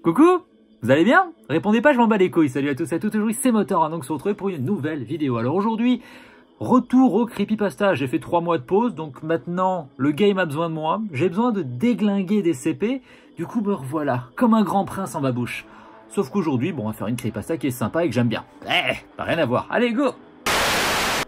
Coucou, vous allez bien? Répondez pas, je m'en bats les couilles. Salut à tous et à toutes, aujourd'hui c'est Motor, donc on se retrouve pour une nouvelle vidéo. Alors aujourd'hui, retour au creepypasta. J'ai fait 3 mois de pause, donc maintenant le game a besoin de moi. J'ai besoin de déglinguer des CP, du coup me revoilà, comme un grand prince en ma bouche. Sauf qu'aujourd'hui, bon, on va faire une creepypasta qui est sympa et que j'aime bien. Pas rien à voir, allez go!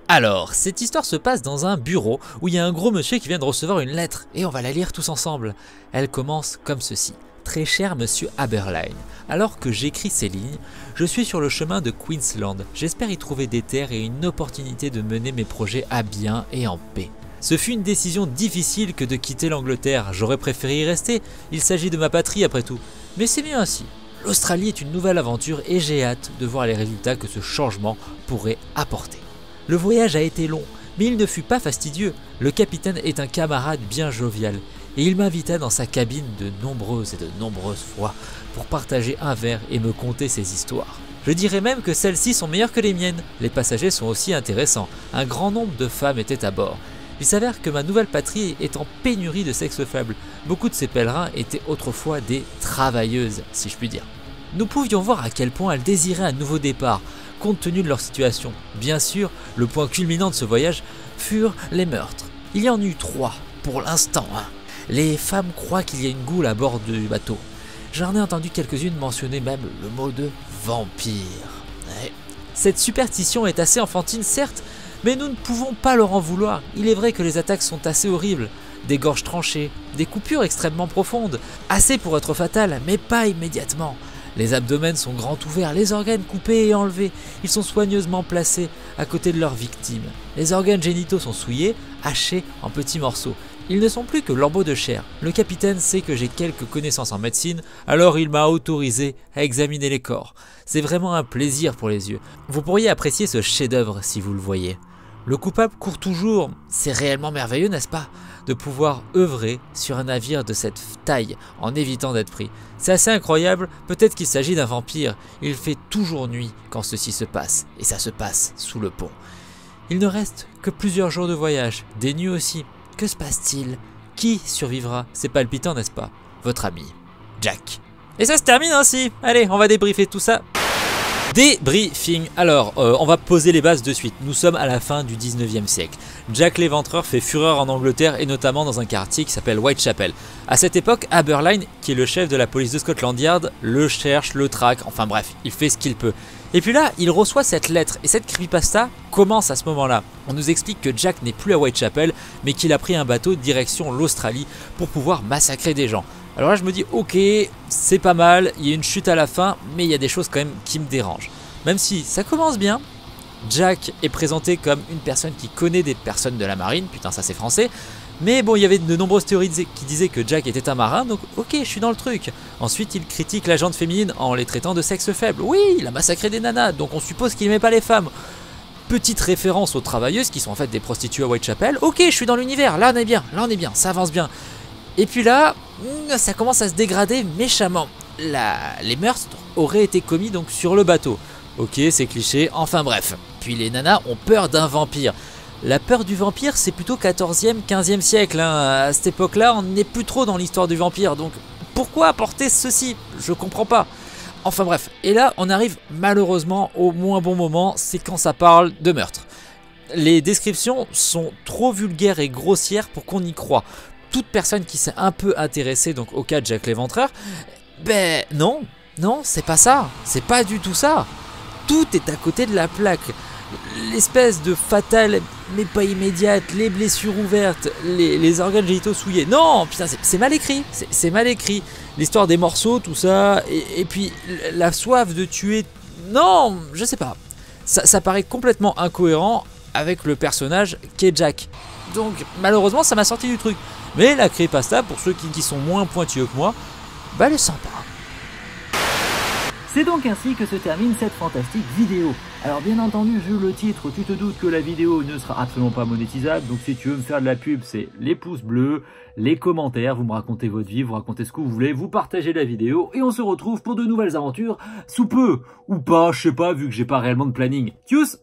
Alors, cette histoire se passe dans un bureau où il y a un gros monsieur qui vient de recevoir une lettre et on va la lire tous ensemble. Elle commence comme ceci. Très cher monsieur Haberlein, alors que j'écris ces lignes, je suis sur le chemin de Queensland. J'espère y trouver des terres et une opportunité de mener mes projets à bien et en paix. Ce fut une décision difficile que de quitter l'Angleterre. J'aurais préféré y rester, il s'agit de ma patrie après tout. Mais c'est mieux ainsi. L'Australie est une nouvelle aventure et j'ai hâte de voir les résultats que ce changement pourrait apporter. Le voyage a été long, mais il ne fut pas fastidieux. Le capitaine est un camarade bien jovial et il m'invita dans sa cabine de nombreuses fois pour partager un verre et me conter ses histoires. Je dirais même que celles-ci sont meilleures que les miennes. Les passagers sont aussi intéressants. Un grand nombre de femmes étaient à bord. Il s'avère que ma nouvelle patrie est en pénurie de sexe faible. Beaucoup de ces pèlerins étaient autrefois des travailleuses, si je puis dire. Nous pouvions voir à quel point elles désiraient un nouveau départ, compte tenu de leur situation. Bien sûr, le point culminant de ce voyage furent les meurtres. Il y en eut 3, pour l'instant. Les femmes croient qu'il y a une goule à bord du bateau. J'en ai entendu quelques-unes mentionner même le mot de vampire. Cette superstition est assez enfantine, certes, mais nous ne pouvons pas leur en vouloir. Il est vrai que les attaques sont assez horribles. Des gorges tranchées, des coupures extrêmement profondes, assez pour être fatales, mais pas immédiatement. Les abdomens sont grands ouverts, les organes coupés et enlevés. Ils sont soigneusement placés à côté de leurs victimes. Les organes génitaux sont souillés, hachés en petits morceaux. Ils ne sont plus que lambeaux de chair. Le capitaine sait que j'ai quelques connaissances en médecine, alors il m'a autorisé à examiner les corps. C'est vraiment un plaisir pour les yeux. Vous pourriez apprécier ce chef-d'œuvre si vous le voyez. Le coupable court toujours. C'est réellement merveilleux, n'est-ce pas, de pouvoir œuvrer sur un navire de cette taille en évitant d'être pris. C'est assez incroyable, peut-être qu'il s'agit d'un vampire. Il fait toujours nuit quand ceci se passe, et ça se passe sous le pont. Il ne reste que plusieurs jours de voyage, des nuits aussi. Que se passe-t-il? Qui survivra? C'est palpitant, n'est-ce pas? Votre ami, Jack. Et ça se termine ainsi. Allez, on va débriefer tout ça. Débriefing. Alors, on va poser les bases de suite. Nous sommes à la fin du 19e siècle. Jack l'Éventreur fait fureur en Angleterre et notamment dans un quartier qui s'appelle Whitechapel. À cette époque, Haberlein, qui est le chef de la police de Scotland Yard, le cherche, le traque, enfin bref, il fait ce qu'il peut. Et puis là, il reçoit cette lettre et cette creepypasta commence à ce moment-là. On nous explique que Jack n'est plus à Whitechapel, mais qu'il a pris un bateau direction l'Australie pour pouvoir massacrer des gens. Alors là, je me dis, ok, c'est pas mal, il y a une chute à la fin, mais il y a des choses quand même qui me dérangent. Même si ça commence bien, Jack est présenté comme une personne qui connaît des personnes de la marine, putain ça c'est français, mais bon il y avait de nombreuses théories qui disaient que Jack était un marin, donc ok je suis dans le truc. Ensuite il critique la gente féminine en les traitant de sexe faible, oui il a massacré des nanas, donc on suppose qu'il n'aimait pas les femmes. Petite référence aux travailleuses qui sont en fait des prostituées à Whitechapel, ok je suis dans l'univers, là on est bien, ça avance bien. Et puis là, ça commence à se dégrader méchamment. Les meurtres auraient été commis donc sur le bateau. Ok, c'est cliché, enfin bref. Puis les nanas ont peur d'un vampire. La peur du vampire, c'est plutôt 14e, 15e siècle. À cette époque-là, on n'est plus trop dans l'histoire du vampire. Donc pourquoi apporter ceci? Je comprends pas. Enfin bref, et là, on arrive malheureusement au moins bon moment, c'est quand ça parle de meurtre. Les descriptions sont trop vulgaires et grossières pour qu'on y croie. Toute personne qui s'est un peu intéressée donc au cas de Jack l'Éventreur, ben non, c'est pas ça, c'est pas du tout ça. Tout est à côté de la plaque. L'espèce de fatale, mais pas immédiate, les blessures ouvertes, les organes génitaux souillés. Non, putain, c'est mal écrit, c'est mal écrit. L'histoire des morceaux, tout ça, et puis la soif de tuer. Non, je sais pas. Ça paraît complètement incohérent avec le personnage qu'est Jack. Donc malheureusement ça m'a sorti du truc. Mais la creepypasta, pour ceux qui sont moins pointilleux que moi, bah elle est sympa. C'est donc ainsi que se termine cette fantastique vidéo. Alors bien entendu, vu le titre, tu te doutes que la vidéo ne sera absolument pas monétisable. Donc si tu veux me faire de la pub, c'est les pouces bleus, les commentaires, vous me racontez votre vie, vous racontez ce que vous voulez, vous partagez la vidéo et on se retrouve pour de nouvelles aventures sous peu. Ou pas, je sais pas, vu que j'ai pas réellement de planning. Tchuss!